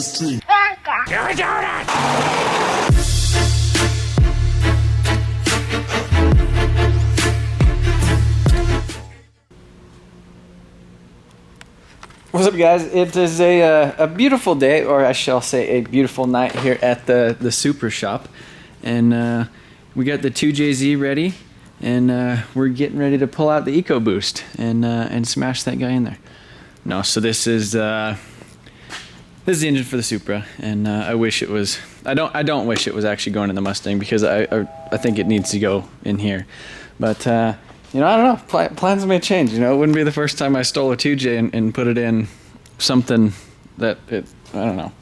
industry. Give me donut! What's up, guys? It is a beautiful day, or I shall say a beautiful night here at the Super Shop, and we got the 2JZ ready, and we're getting ready to pull out the EcoBoost and smash that guy in there. No, so this is the engine for the Supra, and I wish it was. I don't wish it was actually going in the Mustang, because I think it needs to go in here, but. You know, I don't know. Plans may change. You know, it wouldn't be the first time I stole a 2J and put it in something that I don't know.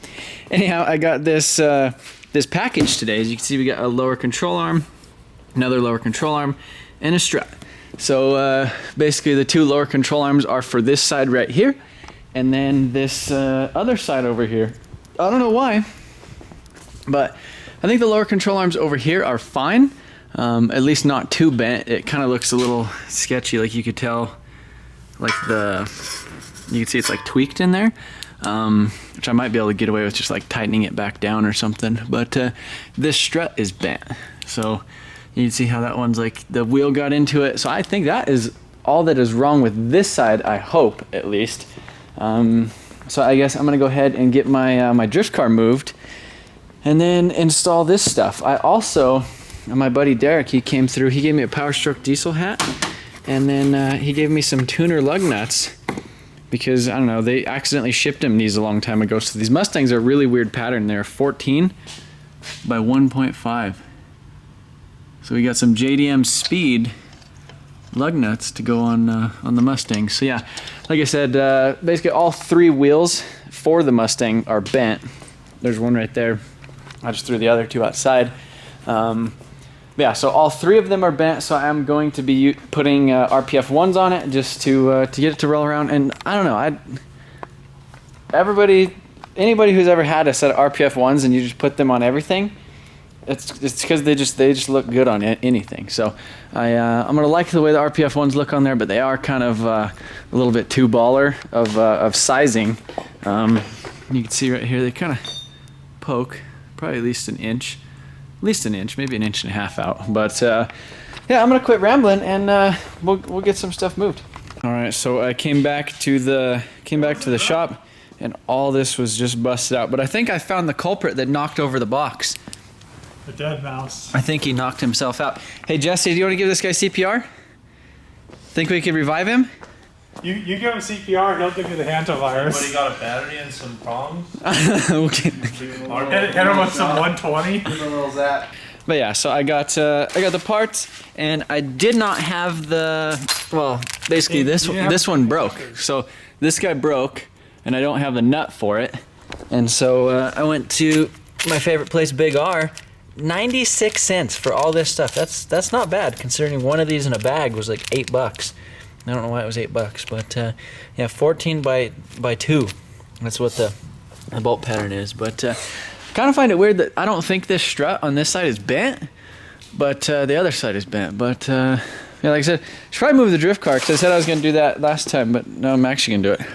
Anyhow, I got this this package today. As you can see, we got a lower control arm, another lower control arm, and a strut. So basically, the two lower control arms are for this side right here, and then this other side over here. I don't know why, but I think the lower control arms over here are fine. At least not too bent. It kind of looks a little sketchy, like you could tell, like you can see it's like tweaked in there, which I might be able to get away with just like tightening it back down or something. But this strut is bent, so you can see how that one's like the wheel got into it. So I think that is all that is wrong with this side, I hope, at least. So I guess I'm gonna go ahead and get my my drift car moved and then install this stuff. I also, my buddy Derek, he came through, he gave me a Power Stroke diesel hat, and then he gave me some tuner lug nuts, because I don't know, they accidentally shipped him these a long time ago. So these Mustangs are a really weird pattern. They're 14 by 1.5. So we got some JDM Speed lug nuts to go on the Mustang. So yeah, like I said, basically all three wheels for the Mustang are bent. There's one right there. I just threw the other two outside. Yeah, so all three of them are bent, so I'm going to be putting RPF 1s on it just to get it to roll around. And I don't know, anybody who's ever had a set of RPF 1s and you just put them on everything, it's because they just look good on anything. So I'm gonna like the way the RPF 1s look on there, but they are kind of a little bit too baller of sizing. You can see right here they kind of poke, probably at least an inch. At least an inch, maybe an inch and a half out. But yeah, I'm gonna quit rambling and we'll get some stuff moved. All right, so I came back to the shop, and all this was just busted out. But I think I found the culprit that knocked over the box. The dead mouse. I think he knocked himself out. Hey Jesse, do you want to give this guy CPR? Think we could revive him? You give him CPR, he'll give you the hantavirus. But he got a battery and some prongs. Okay. Hit him with some 120. But yeah, so I got the parts, and I did not have basically this one broke. So this guy broke, and I don't have the nut for it. And so I went to my favorite place, Big R. 96 cents for all this stuff. That's not bad, considering one of these in a bag was like $8. I don't know why it was $8, but yeah, 14 by 2. That's what the bolt pattern is. But kind of find it weird that I don't think this strut on this side is bent, but the other side is bent. But yeah, like I said, I should probably move the drift car, because I said I was going to do that last time, but no, I'm actually going to do it.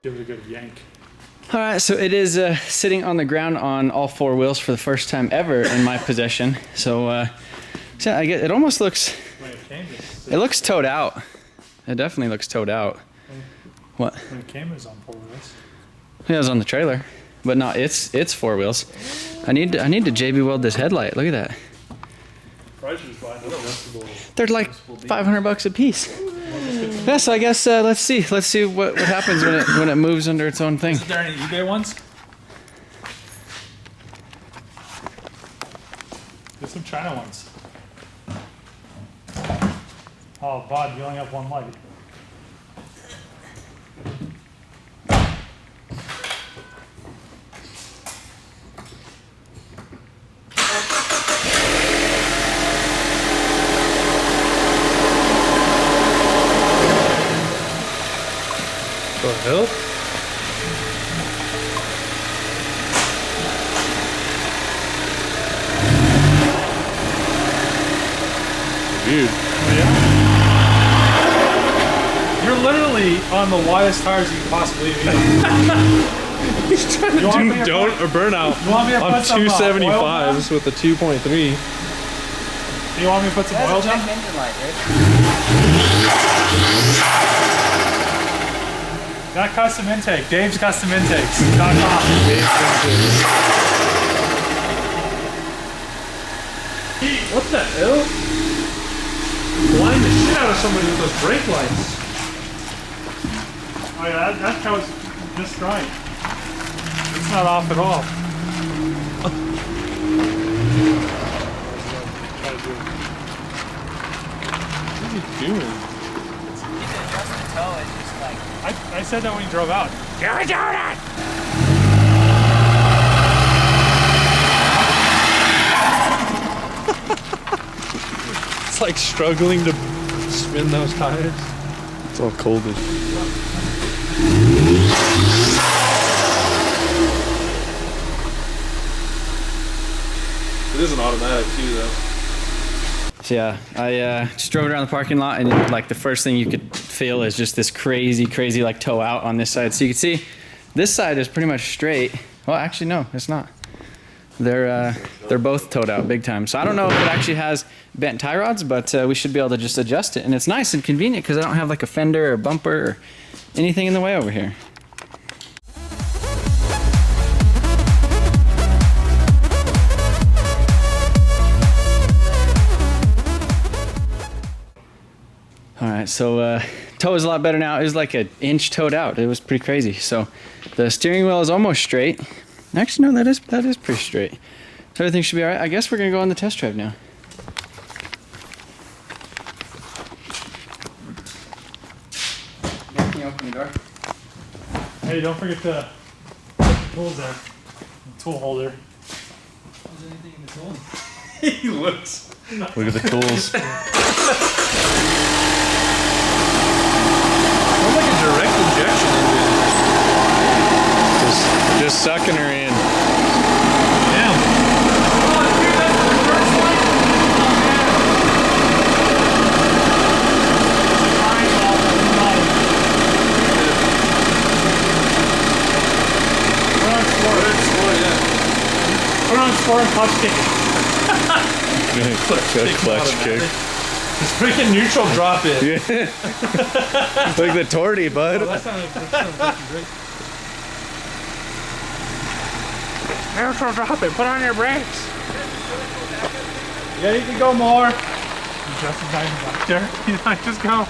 Give it a good yank. All right, so it is sitting on the ground on all four wheels for the first time ever in my possession. So, so I get it almost looks. When it came, It looks towed out. It definitely looks towed out. What? when it came, it was on 4 wheels. Yeah, it was on the trailer, but not its four wheels. I need to JB weld this headlight. Look at that. Probably should just buy another adjustable. They're like $500 a piece. Yeah, so I guess let's see what happens when it moves under its own thing. Is there any eBay ones? There's some China ones. Oh, Bod, you only have one light. Go hill? Dude. You're literally on the widest tires you can possibly be on. He's trying to You want me do to don't put- or burnout You want me to on put some oil 275s with a 2.3. down? You want me to put some oil down? Got custom intake. Dave's Custom Intakes.com. What the hell? Blind the shit out of somebody with those brake lights. Oh yeah, that was just right. It's not off at all. What are you doing? I said that when you drove out. Give a donut! It's like struggling to spin those tires. It's all cold as It is an automatic too, though. So yeah, I just drove around the parking lot, and like the first thing you could feel is just this crazy like toe out on this side. So you can see this side is pretty much straight. Well, actually no, it's not. They're both towed out big time. So I don't know if it actually has bent tie rods, but we should be able to just adjust it. And it's nice and convenient because I don't have like a fender or bumper or anything in the way over here. All right, so toe is a lot better now. It was like an inch towed out. It was pretty crazy. So the steering wheel is almost straight. Actually, no, that is pretty straight. So everything should be all right. I guess we're gonna go on the test drive now. Can you open the door? Hey, don't forget to put the tools there. The tool holder. Is there anything in the tool? He looks. Look at the tools. Sounds like a direct injection engine. Just sucking her in. Damn. We're on sport and clutch kick. Clutch kick. Just freaking neutral drop it. Yeah. Like the torty, bud. That sounded fucking great. Neutral drop it. Put on your brakes. Yeah, you can go more. Justin's not even back there. He's like, just go.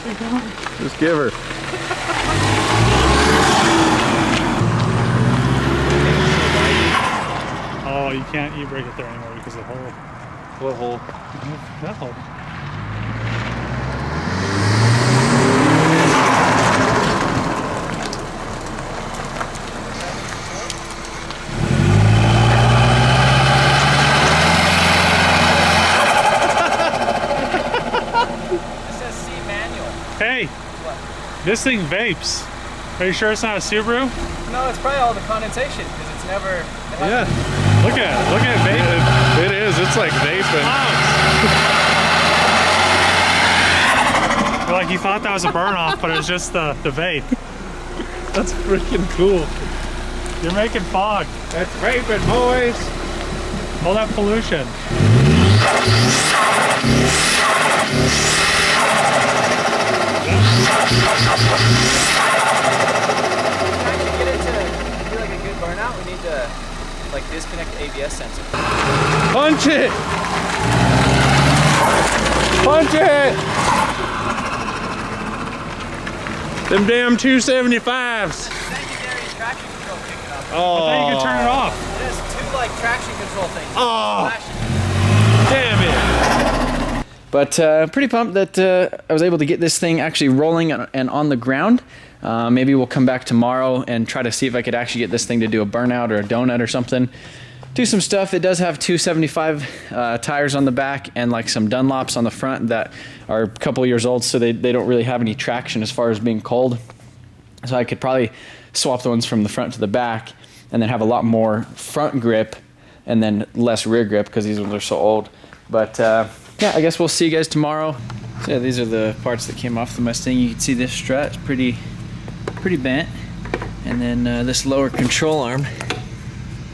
Keep going. Just give her. Oh, you can't e-brake it there anymore because of the hole. What hole? That hole. Hey, this thing vapes. Are you sure it's not a Subaru? No, it's probably all the condensation because it's never. Yeah. Look at it. Look at it vaping. It is. It's like vaping. Like you thought that was a burn off, but it was just the vape. That's freaking cool. You're making fog. That's vaping, boys. All that pollution. To get it to be like a good burnout, we need to like disconnect the ABS sensor. Punch it! Punch it! Them damn 275s. Secondary traction control picking up. I thought you could turn it off. It has two like traction control things. Oh, damn it. But pretty pumped that I was able to get this thing actually rolling and on the ground. Maybe we'll come back tomorrow and try to see if I could actually get this thing to do a burnout or a donut or something. Do some stuff. It does have 275 tires on the back and like some Dunlops on the front that are a couple years old, so they don't really have any traction as far as being cold. So I could probably swap the ones from the front to the back and then have a lot more front grip and then less rear grip because these ones are so old. But yeah, I guess we'll see you guys tomorrow. So yeah, these are the parts that came off the Mustang. You can see this strut is pretty bent. And then this lower control arm,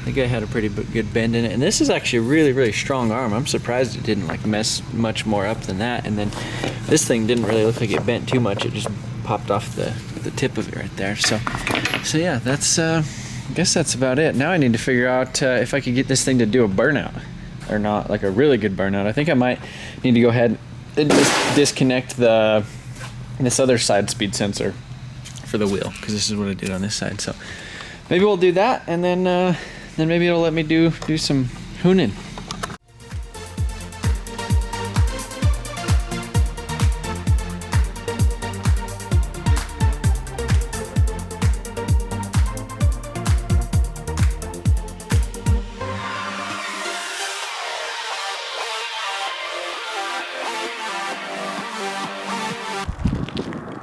the guy had a pretty good bend in it. And this is actually a really, really strong arm. I'm surprised it didn't like mess much more up than that. And then this thing didn't really look like it bent too much. It just popped off the tip of it right there. So yeah, that's I guess that's about it. Now I need to figure out if I could get this thing to do a burnout or not, like a really good burnout. I think I might need to go ahead and just disconnect this other side speed sensor for the wheel, because this is what I did on this side. So maybe we'll do that, and then maybe it'll let me do some hooning.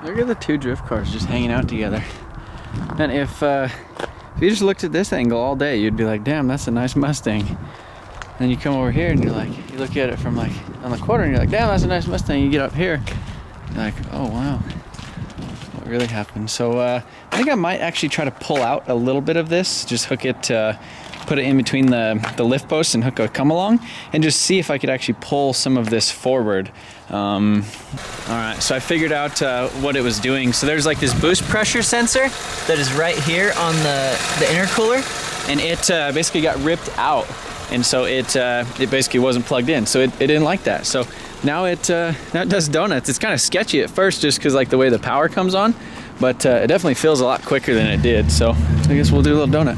Look at the two drift cars just hanging out together. And if you just looked at this angle all day, you'd be like, damn, that's a nice Mustang. Then you come over here and you're like, you look at it from like on the corner and you're like, damn, that's a nice Mustang. You get up here, you're like, oh wow, what really happened? So I think I might actually try to pull out a little bit of this, just hook it, put it in between the lift posts and hook a come along, and just see if I could actually pull some of this forward. All right, so I figured out what it was doing. So there's like this boost pressure sensor that is right here on the intercooler, and it basically got ripped out, and so it basically wasn't plugged in, so it didn't like that. So now it does donuts. It's kind of sketchy at first just because like the way the power comes on, but it definitely feels a lot quicker than it did. So I guess we'll do a little donut.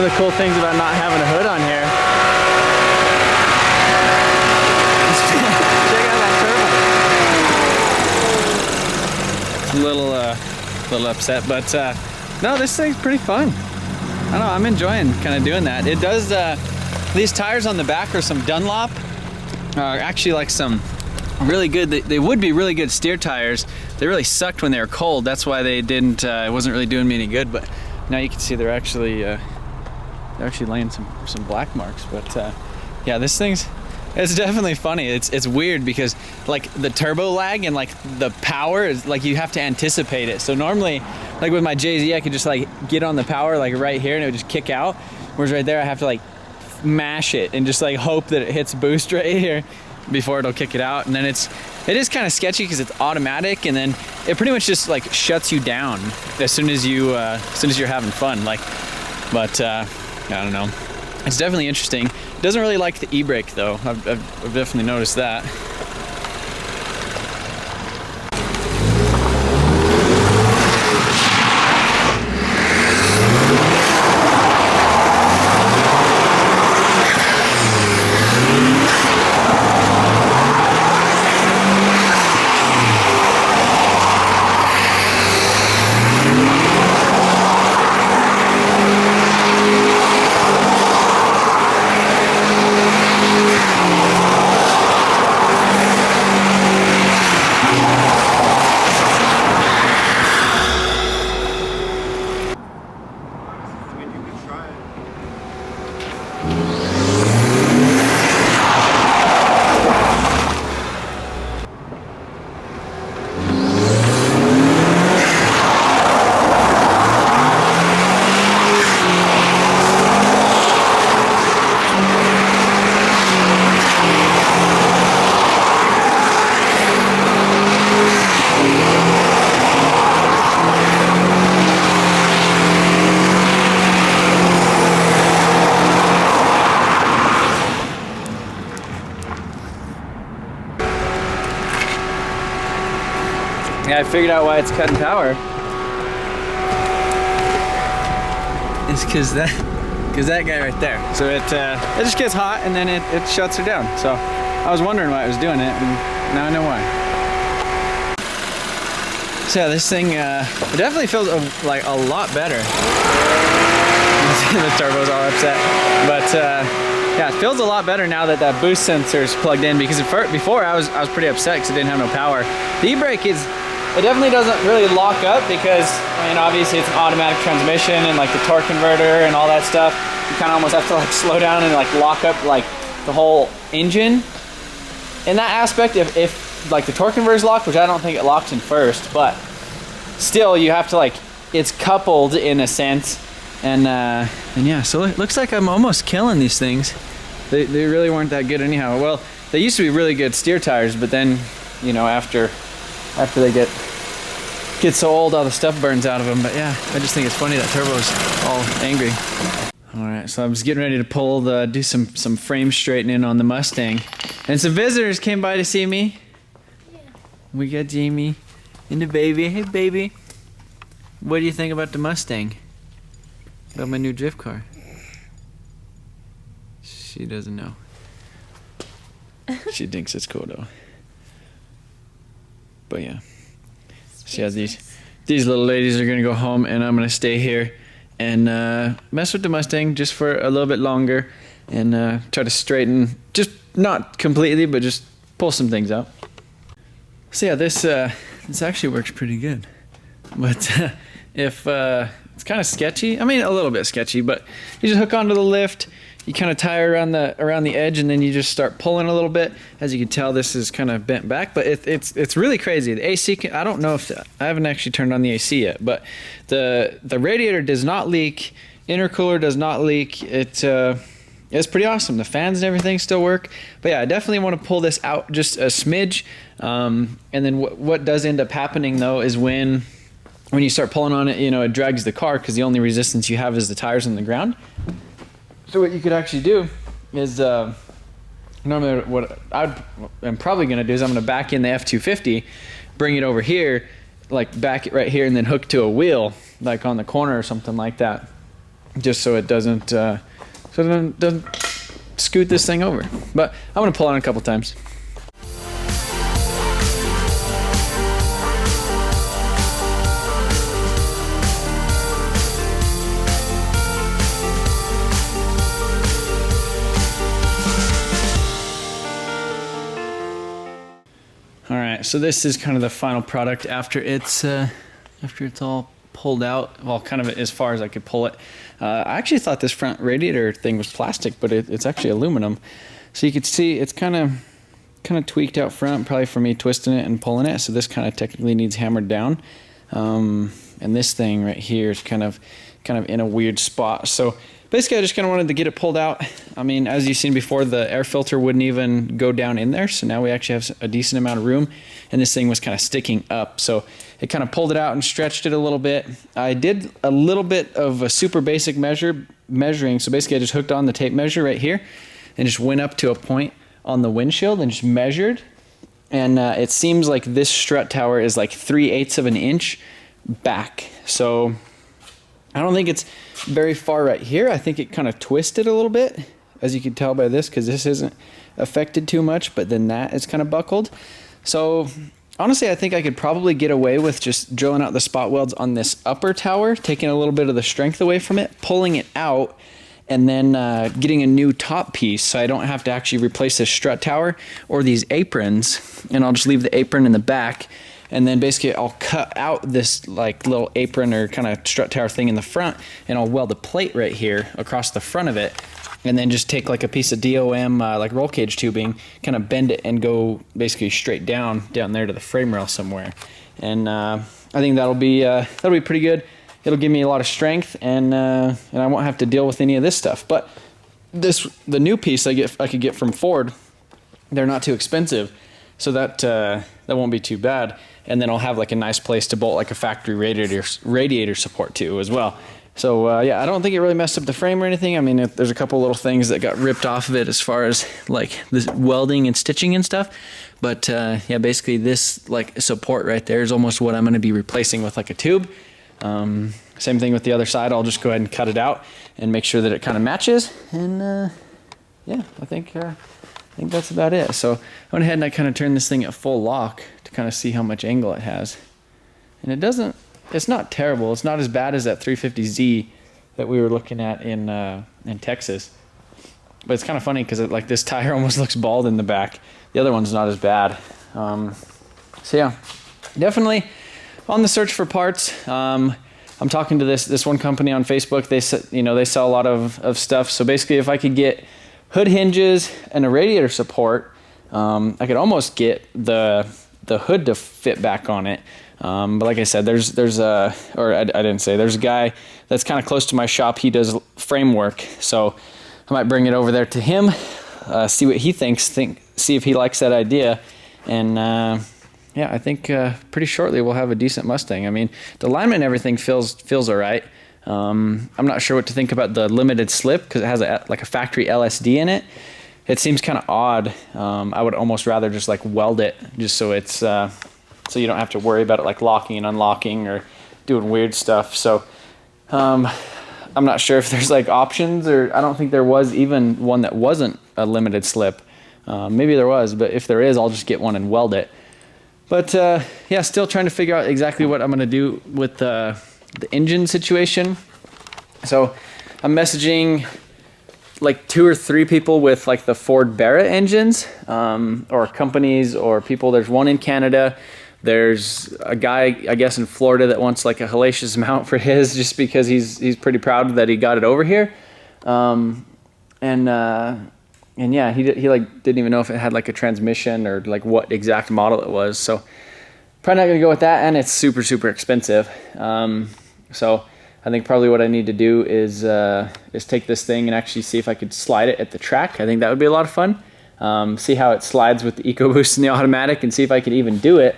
the cool things about not having a hood on here. Check out that turbo. It's a little upset, but no, this thing's pretty fun. I don't know, I'm enjoying kind of doing that. It does, these tires on the back are some Dunlop, actually like some really good, they would be really good steer tires. They really sucked when they were cold. That's why they didn't, it wasn't really doing me any good, but now you can see they're actually laying some black marks. But yeah, this it's definitely funny. It's weird because like the turbo lag and like the power is like you have to anticipate it. So normally, like with my JZ, I could just like get on the power like right here and it would just kick out. Whereas right there, I have to like mash it and just like hope that it hits boost right here before it'll kick it out. And then it is kind of sketchy because it's automatic, and then it pretty much just like shuts you down as soon as you're having fun. Like, but I don't know. It's definitely interesting. It doesn't really like the e-brake though. I've definitely noticed that. Yeah, I figured out why it's cutting power. It's because that guy right there. So it just gets hot and then it shuts her down. So I was wondering why it was doing it, and now I know why. So yeah, this thing it definitely feels like a lot better. The turbo's all upset, but yeah, it feels a lot better now that that boost sensor is plugged in, because before I was pretty upset because it didn't have no power. The e-brake it definitely doesn't really lock up because, I mean, obviously it's an automatic transmission and like the torque converter and all that stuff. You kind of almost have to like slow down and like lock up like the whole engine. In that aspect, if like the torque converter is locked, which I don't think it locks in first, but still you have to like, it's coupled in a sense. And yeah, so it looks like I'm almost killing these things. They really weren't that good anyhow. Well, they used to be really good steer tires, but then, you know, after they get so old, all the stuff burns out of them. But yeah, I just think it's funny that turbo's all angry. All right, so I was getting ready to do some frame straightening on the Mustang, and some visitors came by to see me. Yeah. We got Jamie and the baby. Hey, baby. What do you think about the Mustang? About my new drift car? She doesn't know. She thinks it's cool though. But yeah. So yeah, these little ladies are gonna go home, and I'm gonna stay here and mess with the Mustang just for a little bit longer, and try to straighten, just not completely, but just pull some things out. So yeah, this actually works pretty good. But if it's kind of sketchy, I mean a little bit sketchy, but you just hook onto the lift, you kind of tie around the edge, and then you just start pulling a little bit. As you can tell, this is kind of bent back, but it's really crazy. The AC, I don't know if I haven't actually turned on the AC yet, but the radiator does not leak, intercooler does not leak. It's pretty awesome. The fans and everything still work. But yeah, I definitely want to pull this out just a smidge. And then what does end up happening though is when you start pulling on it, you know, it drags the car because the only resistance you have is the tires on the ground. So what you could actually do is, normally what I'm probably going to do is I'm going to back in the F250, bring it over here, like back it right here, and then hook to a wheel, like on the corner or something like that. just so it doesn't scoot this thing over. But I'm gonna pull on it a couple times. All right, so this is kind of the final product after it's all pulled out. Well, kind of as far as I could pull it. I actually thought this front radiator thing was plastic, but it's actually aluminum. So you can see it's kind of tweaked out front, probably for me twisting it and pulling it. So this kind of technically needs hammered down. And this thing right here is kind of in a weird spot. So basically, I just kind of wanted to get it pulled out. I mean, as you've seen before, the air filter wouldn't even go down in there. So now we actually have a decent amount of room, and this thing was kind of sticking up. So it kind of pulled it out and stretched it a little bit. I did a little bit of a super basic measuring. So basically, I just hooked on the tape measure right here and just went up to a point on the windshield and just measured. And it seems like this strut tower is like 3/8 of an inch back. So I don't think it's very far right here. I think it kind of twisted a little bit, as you can tell by this, because this isn't affected too much, but then that is kind of buckled. So honestly, I think I could probably get away with just drilling out the spot welds on this upper tower, taking a little bit of the strength away from it, pulling it out, and then getting a new top piece so I don't have to actually replace this strut tower or these aprons, and I'll just leave the apron in the back. And then basically I'll cut out this like little apron or kind of strut tower thing in the front, and I'll weld a plate right here across the front of it, and then just take like a piece of DOM like roll cage tubing, kind of bend it and go basically straight down there to the frame rail somewhere. And I think that'll be pretty good. It'll give me a lot of strength, and I won't have to deal with any of this stuff. But the new piece I could get from Ford, they're not too expensive, so that won't be too bad. And then I'll have like a nice place to bolt like a factory radiator support to as well. So yeah, I don't think it really messed up the frame or anything. I mean, there's a couple little things that got ripped off of it as far as like this welding and stitching and stuff. But yeah, basically this like support right there is almost what I'm going to be replacing with like a tube. Same thing with the other side. I'll just go ahead and cut it out and make sure that it kind of matches. And yeah, I think that's about it. So I went ahead and I kind of turned this thing at full lock to kind of see how much angle it has. And it's not terrible. It's not as bad as that 350Z that we were looking at in Texas. But it's kind of funny because like this tire almost looks bald in the back. The other one's not as bad. So yeah, definitely on the search for parts. I'm talking to this one company on Facebook. They sell a lot of stuff. So basically, if I could get hood hinges and a radiator support, I could almost get the hood to fit back on it. But like I said, there's a guy that's kind of close to my shop. He does framework, so I might bring it over there to him, see what he thinks, see if he likes that idea, and yeah, I think pretty shortly we'll have a decent Mustang. I mean, the alignment and everything feels all right. I'm not sure what to think about the limited slip because it has like a factory LSD in it. It seems kind of odd. I would almost rather just like weld it just so it's so you don't have to worry about it like locking and unlocking or doing weird stuff. So I'm not sure if there's like options, or I don't think there was even one that wasn't a limited slip. Maybe there was, but if there is, I'll just get one and weld it. But yeah, still trying to figure out exactly what I'm going to do with the engine situation. So I'm messaging like 2 or 3 people with like the Ford Barrett engines, or companies or people. There's one in Canada. There's a guy, I guess, in Florida that wants like a hellacious amount for his, just because he's pretty proud that he got it over here. And yeah, he like didn't even know if it had like a transmission or like what exact model it was. So probably not gonna go with that, and it's super expensive. So I think probably what I need to do is take this thing and actually see if I could slide it at the track. I think that would be a lot of fun. See how it slides with the Ecoboost and the automatic, and see if I could even do it.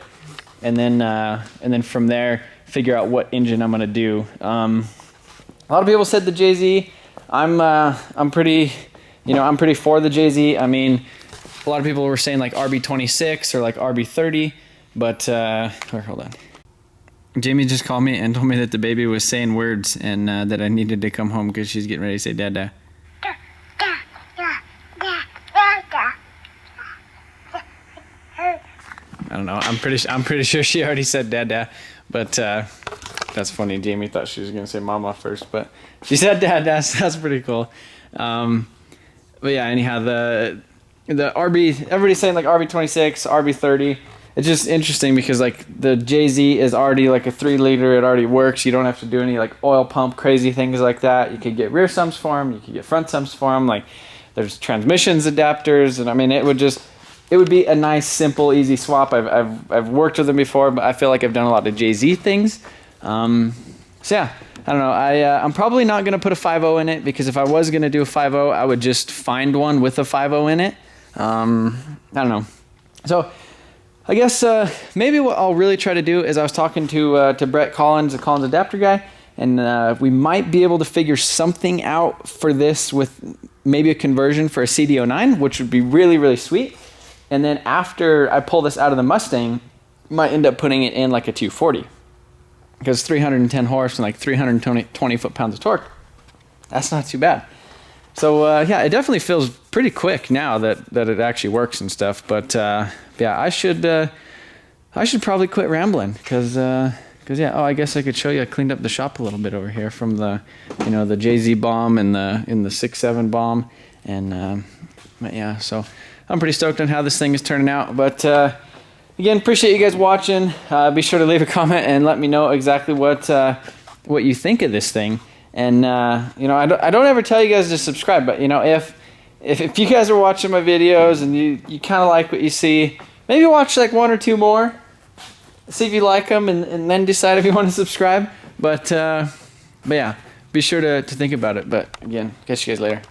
And then from there, figure out what engine I'm gonna do. A lot of people said the JZ. I'm pretty for the JZ. I mean, a lot of people were saying like RB26 or like RB30, but hold on. Jamie just called me and told me that the baby was saying words and that I needed to come home because she's getting ready to say dada. I don't know. I'm pretty sure she already said dada, but that's funny. Jamie thought she was gonna say mama first, but she said dada. So that's pretty cool. But yeah, anyhow, the RB, everybody's saying like RB26, RB30. It's just interesting because like the JZ is already like a 3-liter. It already works. You don't have to do any like oil pump crazy things like that. You could get rear sumps for them. You could get front sumps for them. Like there's transmissions adapters, and I mean it would be a nice, simple, easy swap. I've worked with them before, but I feel like I've done a lot of JZ things. So yeah, I don't know. I'm probably not gonna put a 5.0 in it because if I was gonna do a 5.0, I would just find one with a 5.0 in it. I don't know. So I guess maybe what I'll really try to do is I was talking to Brett Collins, the Collins adapter guy, and we might be able to figure something out for this with maybe a conversion for a CD09, which would be really, really sweet. And then after I pull this out of the Mustang, might end up putting it in like a 240 because 310 horse and like 320 foot-pounds of torque. That's not too bad. So yeah, it definitely feels pretty quick now that it actually works and stuff. But yeah, I should probably quit rambling because yeah. Oh, I guess I could show you. I cleaned up the shop a little bit over here from the the JZ bomb and the 6.7 bomb, and but yeah. So I'm pretty stoked on how this thing is turning out. But again, appreciate you guys watching. Be sure to leave a comment and let me know exactly what you think of this thing. And I don't ever tell you guys to subscribe, but if you guys are watching my videos and you kind of like what you see, maybe watch like 1 or 2 more, see if you like them, and then decide if you want to subscribe. But yeah, be sure to think about it. But again, catch you guys later.